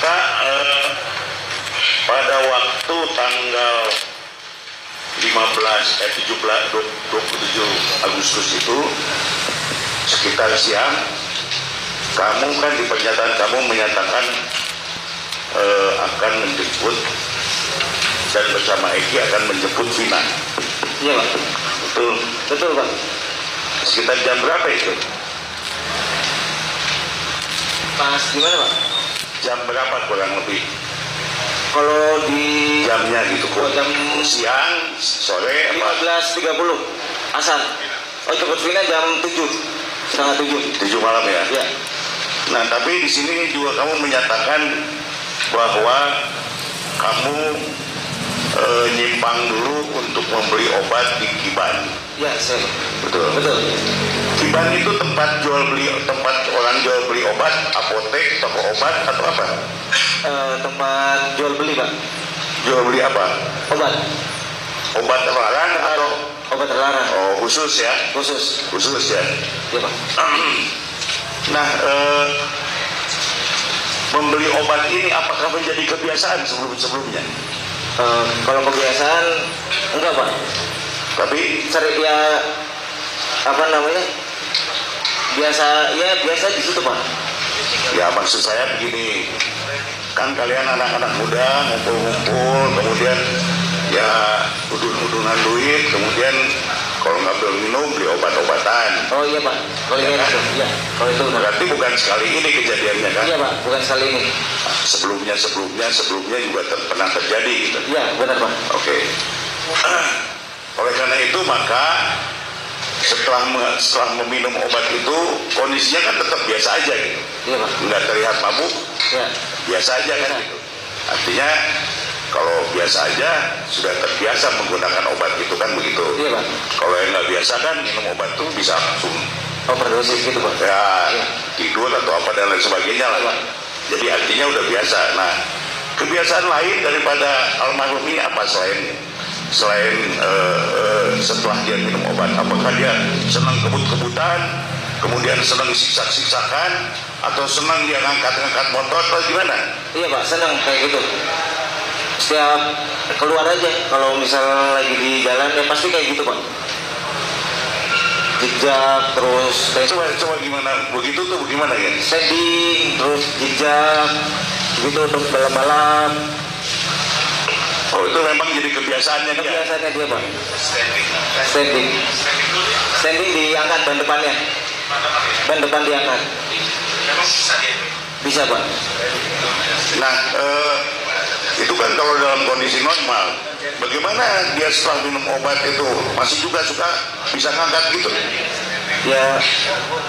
maka pada waktu tanggal 27 Agustus itu sekitar siang, kamu kan di pernyataan kamu menyatakan akan menjemput dan bersama Eki akan menjemput Vina. Iya Pak. Betul? Betul Pak. Sekitar jam berapa itu? Pas gimana Pak? Jam berapa kurang lebih? Kalau di Jamnya gitu kok. jam Siang, sore, 15.30 asar. Oh, jemput Vina jam 7:30. 7 malam ya? Iya. Nah, tapi di sini juga kamu menyatakan bahwa kamu nyimpang dulu untuk membeli obat di Kiban. Iya, saya. Betul. Betul. Kiban itu tempat orang jual beli obat, apotek, toko obat atau apa? Tempat jual beli Pak. Jual beli apa? Obat. Obat terlarang atau Obat terlarang. oh khusus ya? Khusus. Khusus ya. Iya Pak. Nah, membeli obat ini apakah menjadi kebiasaan sebelumnya? Kalau kebiasaan enggak Pak. Tapi Sering ya apa namanya? Biasa di situ Pak. ya maksud saya begini, kan kalian anak-anak muda ngumpul-ngumpul, kemudian ya udun-udunan duit, kemudian kalau nggak beli minum beli obat-obatan. Oh iya Pak. Kalau Ya, iya kan? itu. Iya. Kalau itu benar. Berarti bukan sekali ini kejadiannya kan? Iya Pak. Bukan sekali ini. Sebelumnya juga pernah terjadi gitu. Iya benar Pak. Oke. Oleh karena itu maka setelah meminum obat itu kondisinya kan tetap biasa aja gitu. Iya Pak. Nggak terlihat mabuk, Iya. biasa aja kan gitu. Artinya kalau biasa aja sudah terbiasa menggunakan obat itu kan begitu. Iya Pak. Kalau yang nggak biasa kan minum obat tuh bisa langsung Overdosis gitu Pak. ya Iya. tidur atau apa dan lain sebagainya lah Pak. Jadi artinya udah biasa. Nah, kebiasaan lain daripada almarhum ini apa selain setelah dia minum obat, apakah dia senang kebut-kebutan, kemudian senang siksak-siksakan, atau senang dia ngangkat-ngangkat motor atau gimana? Iya Pak, senang kayak gitu. Setiap keluar aja, kalau misal lagi di jalan ya pasti kayak gitu Pak. Jejak terus Coba gimana? Begitu tuh bagaimana ya? standing terus jejak gitu untuk balap-balap. Oh itu memang jadi kebiasaannya dia. Kebiasaannya dia Pak. Standing diangkat ban depannya. Ban depan diangkat. Bisa Pak. Nah itu kan kalau dalam kondisi normal. Bagaimana dia setelah minum obat itu masih juga suka bisa ngangkat gitu? Ya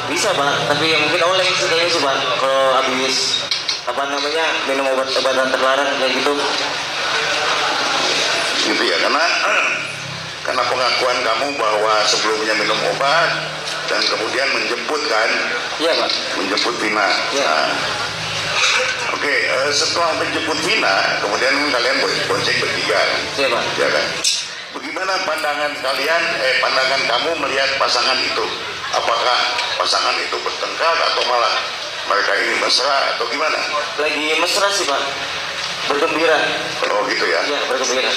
bisa Pak, tapi yang mungkin oleng sih kayaknya sih Pak. Kalau habis apa namanya minum obat-obatan terlarang kayak gitu. Gitu ya, karena pengakuan kamu bahwa sebelumnya minum obat dan kemudian menjemput kan? Iya Pak. Menjemput Vina. Iya. Nah, Oke, setelah menjemput Vina, kemudian kalian bonceng bertiga, Iya Pak. ya kan? Bagaimana pandangan kalian, pandangan kamu melihat pasangan itu? Apakah pasangan itu bertengkar atau malah mereka ini mesra atau gimana? Lagi mesra sih Pak. Bergembira. Oh gitu ya. Iya bergembira.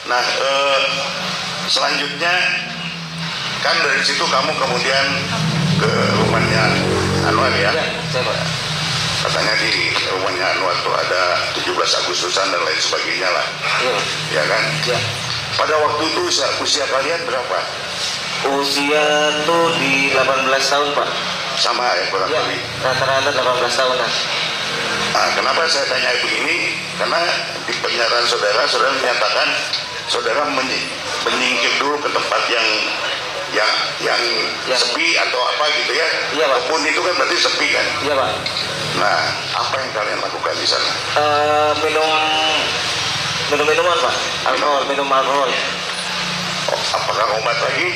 Nah, selanjutnya kan dari situ kamu kemudian ke rumahnya Anwar ya? Iya, saya Pak. Katanya di rumahnya Anwar tuh ada 17 Agustusan dan lain sebagainya lah, Iya. ya kan? Iya. Pada waktu itu usia kalian berapa? Usia tuh di 18 tahun Pak. Sama ya kurang Iya. lebih. Rata-rata 18 tahunan. Nah, kenapa saya tanya begini? Karena di pernyataan saudara menyatakan saudara menyingkir dulu ke tempat yang sepi atau apa gitu ya? Iya Pak. Kebun itu kan berarti sepi kan? Iya Pak. Nah, apa yang kalian lakukan di sana? Minuman Pak. Minum alkohol. Oh, apakah obat lagi?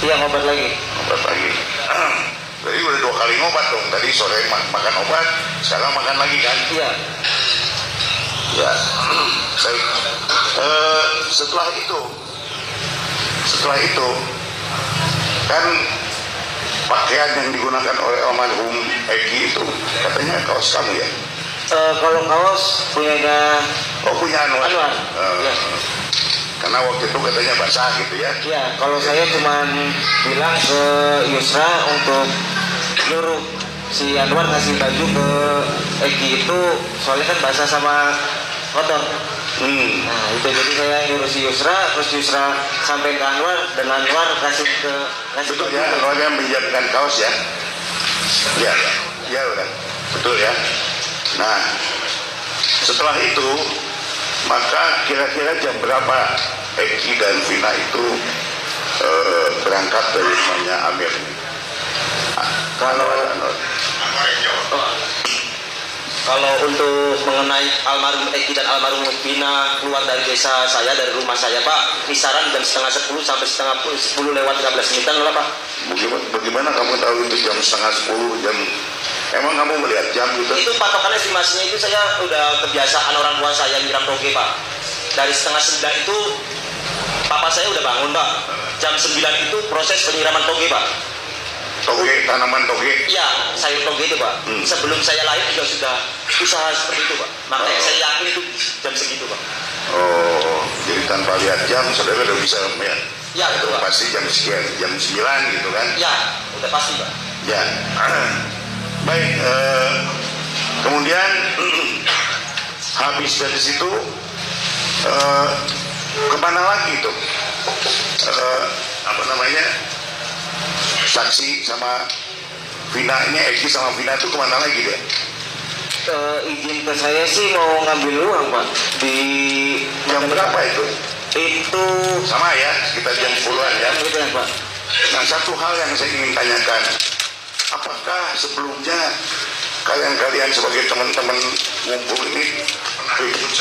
Iya ngobat lagi. Obat lagi. Jadi udah 2 kali ngobat dong. Tadi sore makan obat, sekarang makan lagi kan? Iya. Ya. Baik. Setelah itu kan pakaian yang digunakan oleh almarhum Egi itu katanya kaos kamu ya? Kalau kaos punyanya Oh punya Anwar. Ya. Karena waktu itu katanya basah gitu ya? Ya, kalau saya cuma bilang ke Yusra untuk nyuruh si Anwar kasih baju ke Egi itu soalnya kan basah sama kotor. Nah itu jadi saya nyuruh si Yusra, terus Yusra sampai ke Anwar dan Anwar kasih Betul ya, Anwar yang menjadikan kaos ya? Ya udah, betul ya. Nah setelah itu maka kira-kira jam berapa Eki dan Vina itu berangkat dari rumahnya Amir? Kalau untuk mengenai almarhum Eki dan almarhum Vina keluar dari desa saya, dari rumah saya Pak, kisaran jam setengah 10 sampai setengah 10 lewat 15 menitan lah Pak. Bagaimana kamu tahu itu jam setengah 10 jam? Emang kamu melihat jam gitu? Itu patokan estimasinya itu saya udah kebiasaan orang tua saya nyiram toge Pak. Dari setengah 9 itu papa saya udah bangun Pak. Jam 9 itu proses penyiraman toge Pak. Toge, tanaman toge? Iya, sayur toge itu Pak. Sebelum saya lahir juga sudah usaha seperti itu Pak. Makanya saya yakin itu jam segitu Pak. Oh, jadi tanpa lihat jam saudara udah bisa ya? Ya Itu betul Pak. pasti jam sekian, jam 9 gitu kan? Ya, udah pasti Pak. Ya. Baik, kemudian habis dari situ kemana lagi tuh? Apa namanya? Saksi sama Vina ini, Eki sama Vina itu kemana lagi deh? Izin ke saya sih mau ngambil uang Pak di Jam berapa itu? itu Sama ya, sekitar jam 10-an ya. gitu ya Pak. Nah satu hal yang saya ingin tanyakan, apakah sebelumnya kalian sebagai teman-teman ngumpul ini pernah ribut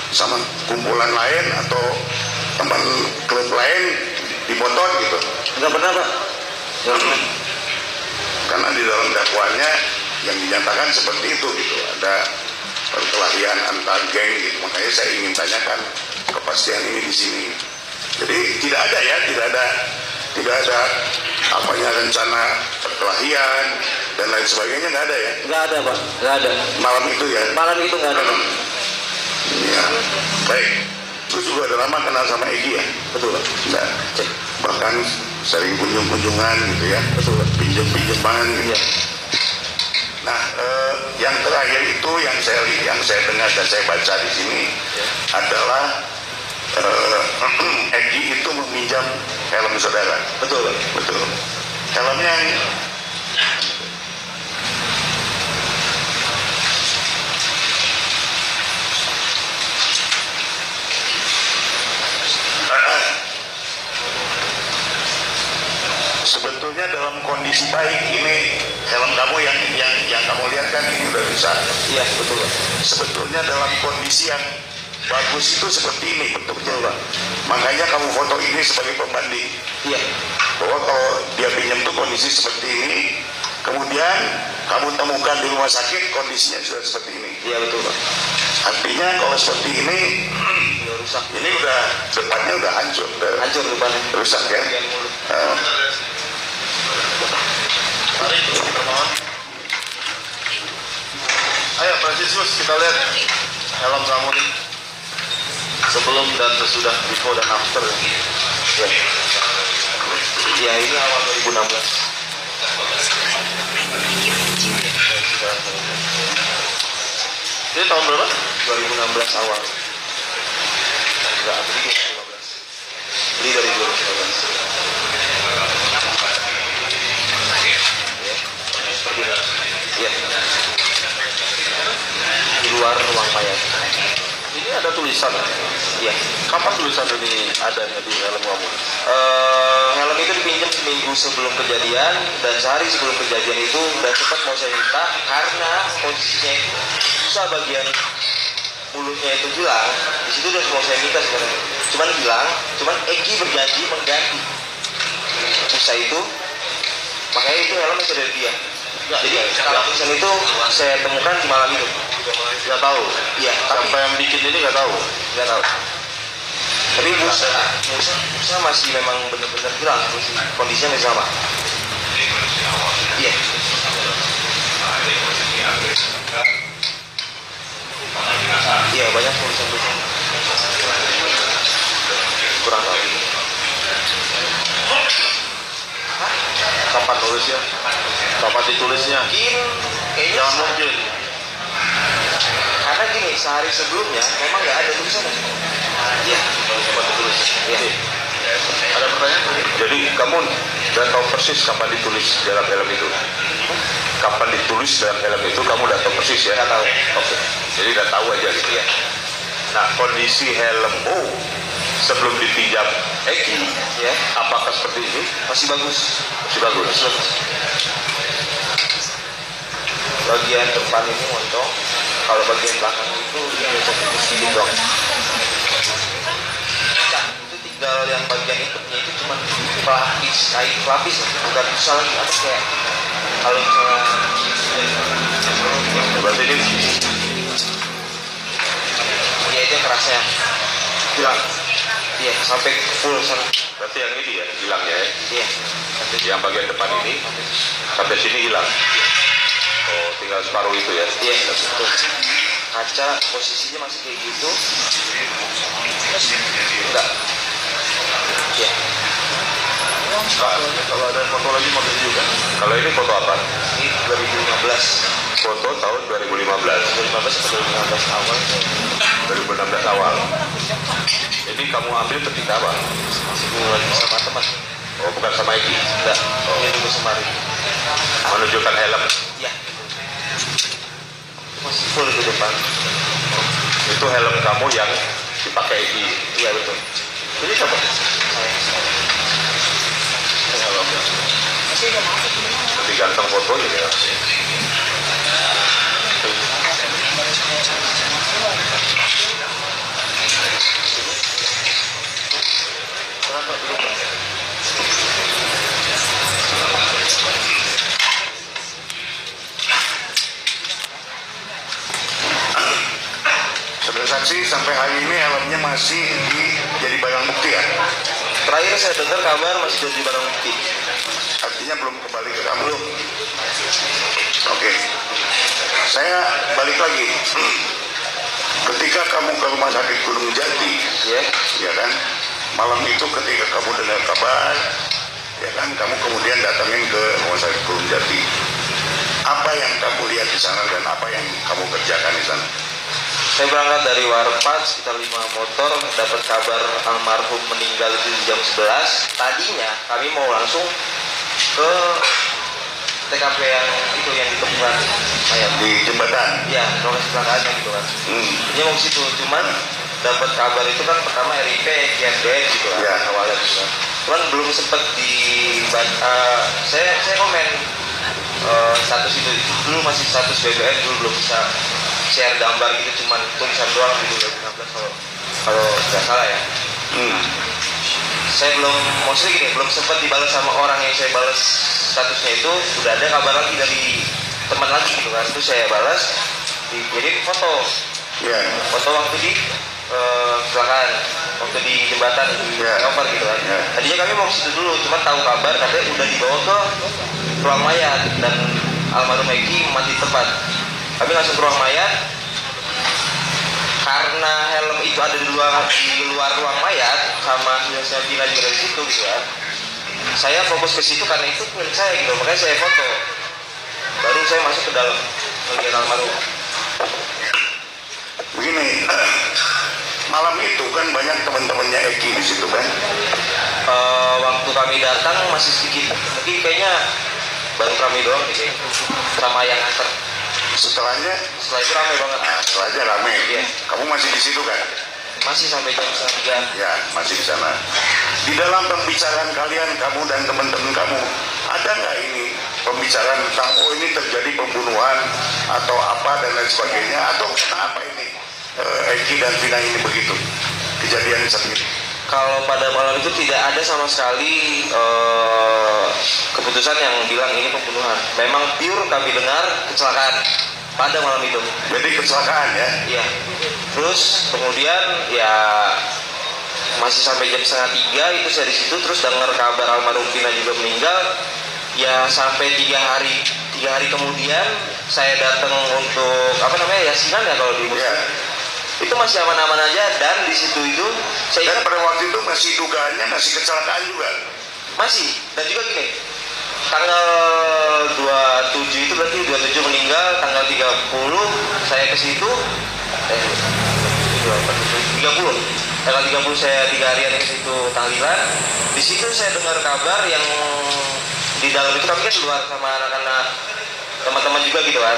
sama kumpulan lain atau teman klub lain di motor gitu? Enggak pernah Pak. Enggak pernah. Karena di dalam dakwaannya yang dinyatakan seperti itu gitu, ada perkelahian antar geng gitu. Makanya saya ingin tanyakan kepastian ini di sini. Jadi tidak ada apanya rencana perkelahian dan lain sebagainya, nggak ada ya? Enggak ada Pak. Enggak ada. Malam itu ya? Malam itu enggak ada Pak. Ya, baik. Terus juga udah lama kenal sama Egi ya? Betul Pak. Nah, bahkan sering kunjung-kunjungan gitu ya? Betul Pak. Pinjem-pinjeman gitu. Iya. Nah, yang terakhir itu yang saya dengar dan saya baca di sini adalah Egi itu meminjam helm saudara. Betul. Betul. Helmnya yang sebetulnya dalam kondisi baik ini helm kamu yang kamu lihat kan ini udah rusak. Iya, betul Pak. Sebetulnya dalam kondisi yang bagus itu seperti ini bentuknya Pak. Makanya kamu foto ini sebagai pembanding. Iya. Bahwa kalau dia pinjam tuh kondisi seperti ini, kemudian kamu temukan di rumah sakit kondisinya sudah seperti ini. Iya betul Pak. Artinya kalau seperti ini, Udah rusak. ini udah depannya udah hancur, udah Hancur depannya. rusak ya. Bagian mulut. Tarik, kita mohon. Ayo Fransisius, kita lihat helm kamu nih sebelum dan sesudah, before dan after ya. Ya ini awal 2016. Ini tahun berapa? 2016 awal. Enggak, beli 2015. Beli dari 2015. Seperti ini. Iya. Di luar ruang mayat. Ini ada tulisan. Iya. Kapan tulisan ini adanya di helm kamu? Helm itu dipinjam seminggu sebelum kejadian dan sehari sebelum kejadian itu dan cepat mau saya minta karena posisinya itu susah bagian mulutnya itu hilang. Di situ udah mau saya minta sebenarnya. Cuman Egi berjanji mengganti susah itu, makanya itu helm masih dari dia. Jadi kalau tulisan itu saya temukan di malam itu. Gak tahu. Iya, tapi Siapa yang bikin ini gak tahu. nggak tahu. Tapi Musa masih memang benar-benar hilang, kondisinya masih sama. Iya. Iya, banyak tulisan-tulisan. Kurang tahu. Kapan nulisnya? Kapan ditulisnya? Mungkin kayaknya Jangan mungkin. karena gini, sehari sebelumnya memang nggak ada tulisannya. Iya. Kapan ditulis? Iya. Ada pertanyaan tadi? Jadi kamu udah tahu persis kapan ditulis dalam helm itu? Kapan ditulis dalam helm itu kamu udah tahu persis ya? Nggak tahu. Oke. Jadi udah tahu aja gitu ya. Nah, kondisi helmmu sebelum dipinjam Eki, Ya, apakah seperti ini? masih bagus. Masih bagus. Masih bagus. Bagian depan ini moncong, kalau bagian belakang itu ini ada sedikit dong. Nah, itu tinggal yang bagian ikutnya itu cuma pelapis, kain pelapis, bukan susah lagi apa kayak kalau misalnya Berarti ini ya itu yang kerasnya hilang. iya sampai full sampai Berarti yang ini ya hilang ya. iya Yang bagian depan ini sampai sini hilang. Oh, tinggal separuh itu ya. iya betul. Kaca posisinya masih kayak gitu enggak iya Kalau ada foto lagi mau ditunjukkan. Kalau ini foto apa? ini 2015 Foto tahun 2015. 2015 atau 2016 awal 2016 awal. Ini kamu ambil ketika apa? masih dulu lagi sama teman Oh, bukan sama Eki. enggak ini dulu semari Menunjukkan helm. iya masih full ke depan Itu helm kamu yang dipakai Eki. iya betul Ini siapa? Lebih ganteng fotonya ya. Saudara saksi, sampai hari ini helmnya masih jadi barang bukti ya? terakhir saya dengar kabar masih jadi barang bukti Artinya belum kembali ke kamu. Oke. Saya balik lagi. Ketika kamu ke rumah sakit Gunung Jati, ya ya kan? Malam itu ketika kamu dengar kabar, ya kan? Kamu kemudian datangin ke rumah sakit Gunung Jati. Apa yang kamu lihat di sana dan apa yang kamu kerjakan di sana? saya berangkat dari Warpat sekitar 5 motor dapat kabar almarhum meninggal itu di jam 11 tadinya kami mau langsung ke TKP yang itu yang ditemukan mayat Di jembatan. ya lokasi kecelakaannya gitu kan ini mau ke situ cuman dapat kabar itu kan pertama RIP ISDN gitu kan Ya. awalnya gitu kan cuman belum sempat saya komen status itu dulu masih status BBM dulu belum bisa share gambar gitu cuman tulisan doang gitu 2016 kalau nggak salah ya saya belum maksudnya gini belum sempat dibalas sama orang yang saya balas statusnya itu udah ada kabar lagi dari teman lagi gitu kan itu saya balas jadi foto Ya. waktu di kecelakaan waktu di jembatan di Ya. Over gitu kan Ya. tadinya kami mau ke situ dulu cuma tahu kabar katanya udah dibawa ke ruang mayat dan almarhum Eki mati tempat kami langsung ke ruang mayat karena helm itu ada di luar ruang mayat sama hasilnya Vina juga di situ gitu kan saya fokus ke situ karena itu milik saya gitu makanya saya foto baru saya masuk ke dalam bagian almarhum Begini, malam itu kan banyak teman-temannya Eki di situ kan? waktu kami datang masih sedikit mungkin kayaknya baru kami doang nih kayaknya sama yang antar Setelahnya, setelah itu ramai banget setelahnya rame. Iya. Kamu masih di situ kan? masih sampai jam 3 Ya, masih di sana. Di dalam pembicaraan kalian, kamu dan teman-teman kamu, ada nggak ini pembicaraan tentang oh ini terjadi pembunuhan atau apa dan lain sebagainya atau kenapa ini Eki dan Vina ini begitu kejadian seperti ini? kalau pada malam itu tidak ada sama sekali keputusan yang bilang ini pembunuhan memang pure kami dengar kecelakaan pada malam itu Jadi kecelakaan ya? iya terus kemudian ya masih sampai jam 2:30 itu saya di situ terus dengar kabar almarhum Vina juga meninggal Ya sampai 3 hari kemudian saya datang untuk yasinan ya kalau di muslim. Ya. Itu masih aman-aman aja, dan di situ itu saya Dan ingat pada waktu itu masih dugaannya masih kecelakaan juga. masih, dan juga gini, tanggal 27 itu berarti 27 meninggal, tanggal 30 saya ke situ 30 tanggal 30 saya 3 harian ke situ tahlilan. Di situ saya dengar kabar yang di dalam itu, kami kan di luar sama anak-anak teman-teman juga gitu kan.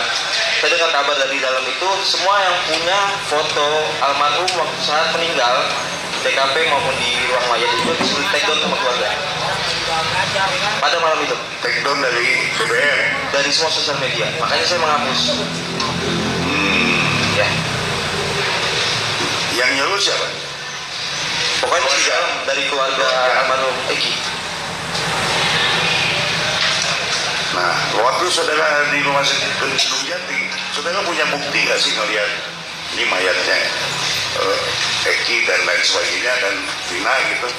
Saya dengar kabar dari dalam itu semua yang punya foto almarhum waktu saat meninggal TKP maupun di ruang mayat itu disuruh take down sama keluarga pada malam itu, Take down dari BBM. dari semua sosial media. Makanya saya menghapus. Ya, Yang nyuruh siapa? pokoknya di dalam dari keluarga almarhum Eki. Nah, waktu saudara di rumah sakit Gunung Jati, saudara punya bukti nggak sih ngelihat ini mayatnya Eki dan lain sebagainya dan Vina gitu?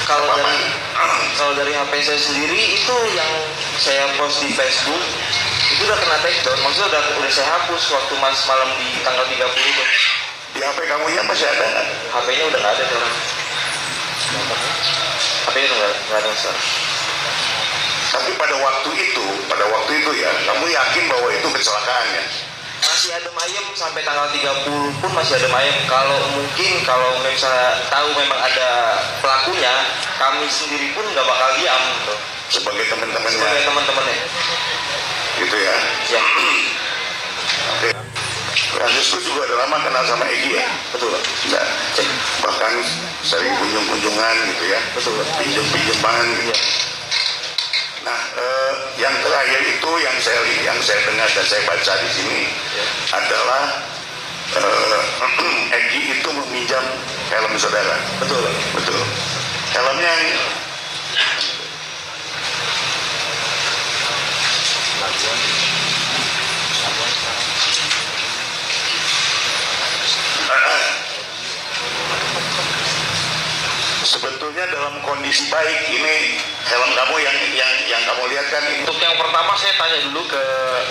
Kalau dari HP saya sendiri itu yang saya post di Facebook itu udah kena take down, maksudnya udah saya hapus waktu malam di tanggal 30 itu. Di HP kamu yang masih ada nggak? HP-nya udah nggak ada sekarang. HP-nya udah nggak ada sekarang. Tapi pada waktu itu ya, kamu yakin bahwa itu kecelakaan ya? Masih adem ayem sampai tanggal 30 pun masih adem ayem. Kalau misalnya tahu memang ada pelakunya, kami sendiri pun nggak bakal diam gitu. Sebagai teman-temannya. Sebagai teman-temannya. Gitu ya? Ya, Oke. Francisco juga udah lama kenal sama Egi ya? betul. Nah, bahkan sering kunjung-kunjungan gitu ya? Betul. Pinjem-pinjeman gitu. Nah, yang terakhir itu yang saya dengar dan saya baca di sini adalah Egi itu meminjam helm saudara. Betul. Betul. Helmnya sebetulnya dalam kondisi baik. Ini helm kamu yang kamu lihat kan ini. Untuk yang pertama saya tanya dulu ke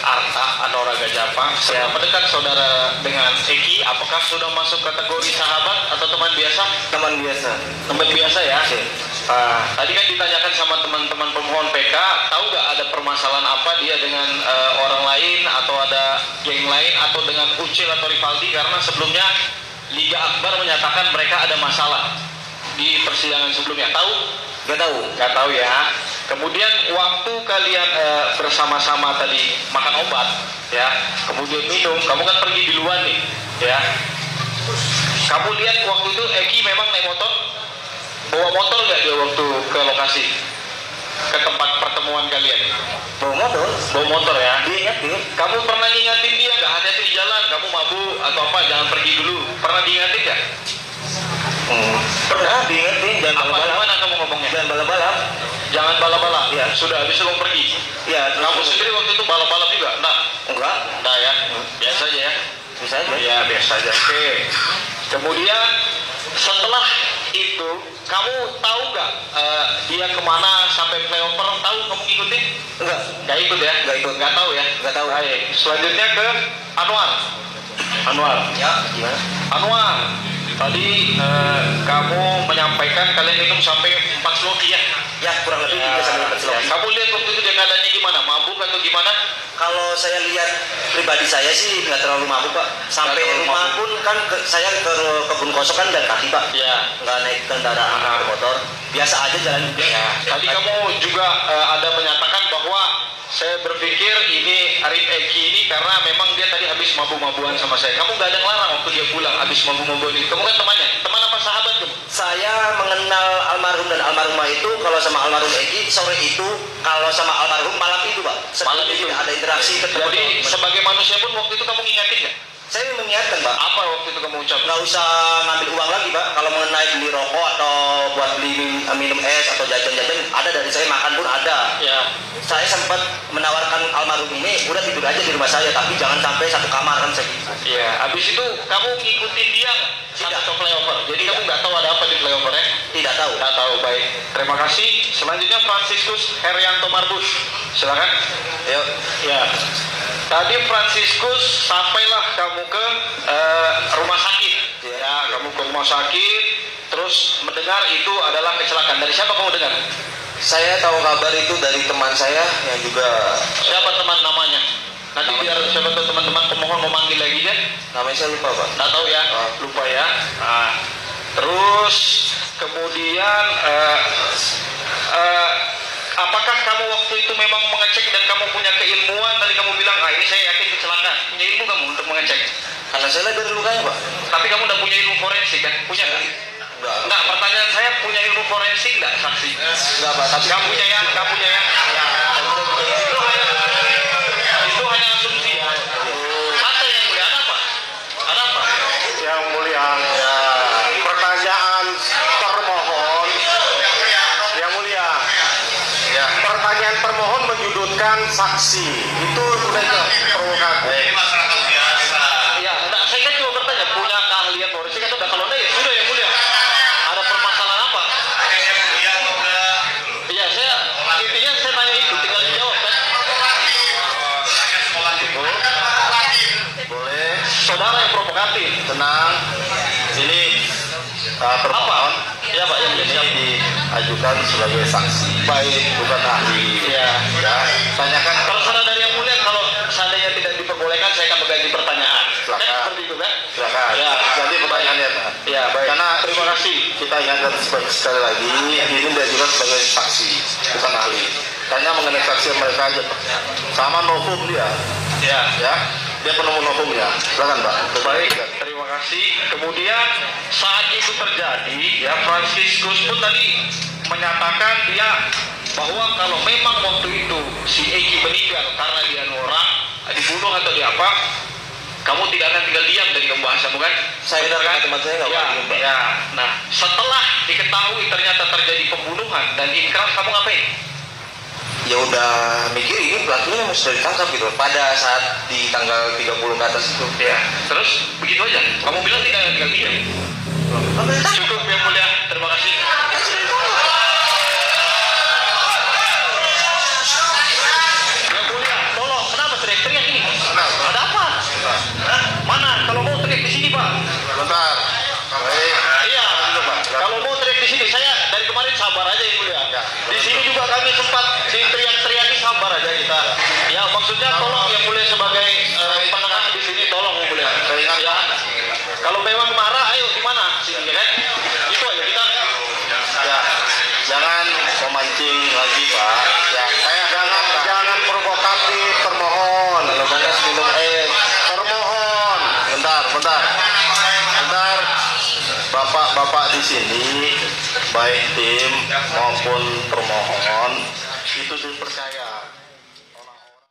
Arta Anora Gajapang, seberapa dekat saudara dengan Eki? Apakah sudah masuk kategori sahabat atau teman biasa? Teman biasa. Teman biasa ya. Tadi kan ditanyakan sama teman-teman pemohon PK, tahu nggak ada permasalahan apa dia dengan orang lain atau ada geng lain atau dengan Ucil atau Rivaldi, karena sebelumnya Liga Akbar menyatakan mereka ada masalah di persidangan sebelumnya. Tahu? Gak tahu ya. Kemudian waktu kalian bersama-sama tadi makan obat ya, kemudian minum, kamu kan pergi duluan nih ya. Kamu lihat waktu itu Eki memang naik motor, bawa motor nggak dia waktu ke lokasi, ke tempat pertemuan kalian? Bawa motor ya. Kamu pernah ngingatin dia nggak, hati-hati di jalan, kamu mabuk atau apa, jangan pergi dulu? Pernah diingatin nggak? Pernah diingetin, jangan Apa balap-balap. gimana kamu ngomongnya? Jangan balap-balap. Jangan balap-balap. Ya. Sudah habis lo pergi. Ya, Kamu sendiri waktu itu balap-balap juga? enggak. Enggak ya. Biasa aja ya. Bisa aja. Ya biasa aja. Oke. Kemudian setelah itu kamu tahu nggak dia kemana sampai flyover? Tahu kamu ikutin? Enggak. Nggak ikut ya? Nggak ikut. Nggak tahu ya? Nggak tahu. Baik. Selanjutnya ke Anwar. Ya, gimana? Anwar. Tadi kamu menyampaikan kalian minum sampai 4 sloki ya? Ya, kurang lebih 3 sampai 4 sloki. Kamu lihat waktu itu dia keadaannya gimana? Mabuk atau gimana? Kalau saya lihat pribadi saya sih nggak terlalu mabuk, Pak. Sampai Nggak terlalu rumah mabuk. pun kan saya ke kebun kosong kan jalan kaki, Pak. Ya. Nggak naik kendaraan motor. Biasa aja jalan. Ya. Tadi kamu juga ada menyatakan bahwa saya berpikir ini Arif Eki ini karena memang dia tadi habis mabuk-mabuan sama saya. Kamu nggak ada ngelarang waktu dia pulang habis mabuk-mabuan itu. Kamu kan temannya, teman apa sahabat kamu? Saya mengenal almarhum dan almarhumah itu kalau sama almarhum Eki sore itu, kalau sama almarhum malam itu, Pak. Malam itu tidak ada interaksi ketemu. Jadi sebagai manusia pun waktu itu kamu ngingetin nggak? Saya mengingatkan, Pak. Apa waktu itu kamu ucap? Nggak usah ngambil uang lagi, Pak. Kalau mengenai beli rokok atau buat beli minum es atau jajan-jajan, ada dari saya, makan pun ada. Ya. Saya sempat menawarkan almarhum ini, udah tidur aja di rumah saya, tapi jangan sampai satu kamar kan saya gitu. Iya. Habis itu kamu ngikutin dia nggak? Tidak. Sampai ke flyover. Jadi kamu nggak tahu ada apa di flyover ya? Tidak tahu. Nggak tahu. Baik. terima kasih. Selanjutnya Franciscus Herianto Marbus, silakan. Yuk. Ya, tadi Franciscus sampailah kamu ke rumah sakit. Ya, kamu ke rumah sakit, terus mendengar itu adalah kecelakaan. Dari siapa kamu dengar? Saya tahu kabar itu dari teman saya yang juga. Siapa teman namanya? Nanti biar siapa tahu teman-teman pemohon memanggil lagi kan? Namanya saya lupa, Pak. Nggak tahu ya, lupa ya. Nah, terus kemudian apakah kamu waktu itu memang mengecek dan kamu punya keilmuan? Tadi kamu bilang, ini saya yakin kecelakaan. Punya ilmu kamu untuk mengecek? Karena saya lihat dari lukanya, Pak. Tapi kamu udah punya ilmu forensik kan? Punya nggak? Enggak, pertanyaan saya punya ilmu forensik nggak saksi? Enggak, Pak. Tapi Kamu punya ya? Kamu punya ya? Itu hanya asumsi ya. Kata yang mulia, ada apa? Ada apa? Yang mulia, ya, pertanyaan termohon. Yang mulia, ya, pertanyaan termohon menyudutkan saksi. Itu sudah provokatif. Ya, enggak, saya kan cuma bertanya, punya keahlian forensik atau enggak? Kalau enggak ya sudah yang mulia. Ada permasalahan apa? Iya, saya intinya saya tanya itu, tinggal dijawab kan. Boleh, Saudara yang provokatif. tenang. Ini termohon. Iya Pak, yang Ini diajukan sebagai saksi, baik bukan ahli. Iya. Ya, tanyakan. Kalau saudara yang mulia, kalau seandainya tidak diperbolehkan, saya akan berbagi pertanyaan. Silakan. Kan seperti itu kan? Silakan. Ya. Jadi pertanyaannya, Pak. Ya, baik. Karena Terima kasih. kita ingatkan sekali lagi, ini diajukan sebagai saksi, bukan ahli. Tanya mengenai saksi mereka aja, Pak. Sama novum dia, Ya. ya. Dia penemu novum ya. Silakan, Pak. Baik, terima kasih. Kemudian saat itu terjadi, ya Franciscus pun tadi menyatakan dia bahwa kalau memang waktu itu si Eki meninggal karena dia norak, dibunuh atau di apa, kamu tidak akan tinggal diam dari pembahasan, bukan? Saya Benar kan? teman saya nggak Ya, mau diam, Pak. ya. Nah, setelah diketahui ternyata terjadi pembunuhan dan inkrah, kamu ngapain? ya udah mikir ini pelakunya sudah ditangkap gitu pada saat di tanggal 30 ke atas itu. Ya, terus begitu aja. Kamu bilang tidak tinggal diam. Cukup yang mulia, terima kasih. Yang mulia, tolong, kenapa teriak-teriak ini? Ada apa? Hah? Mana? Kalau mau teriak di sini, Pak. Bentar. Baik. Iya, kalau mau teriak di sini, saya dari kemarin sabar aja yang mulia. Di sini juga kami sempat teriak-teriaki, sabar aja kita. Ya, maksudnya tolong yang mulia sebagai penengah di sini, tolong yang mulia. Ya, kalau memang marah, ayo di mana? Sini ya kan? Itu aja kita. Ya, jangan memancing lagi, Pak. Ya, saya jangan provokatif, termohon. Kalau panas minum air. Termohon. Bentar. Bapak-bapak di sini, baik tim maupun termohon, itu dipercaya.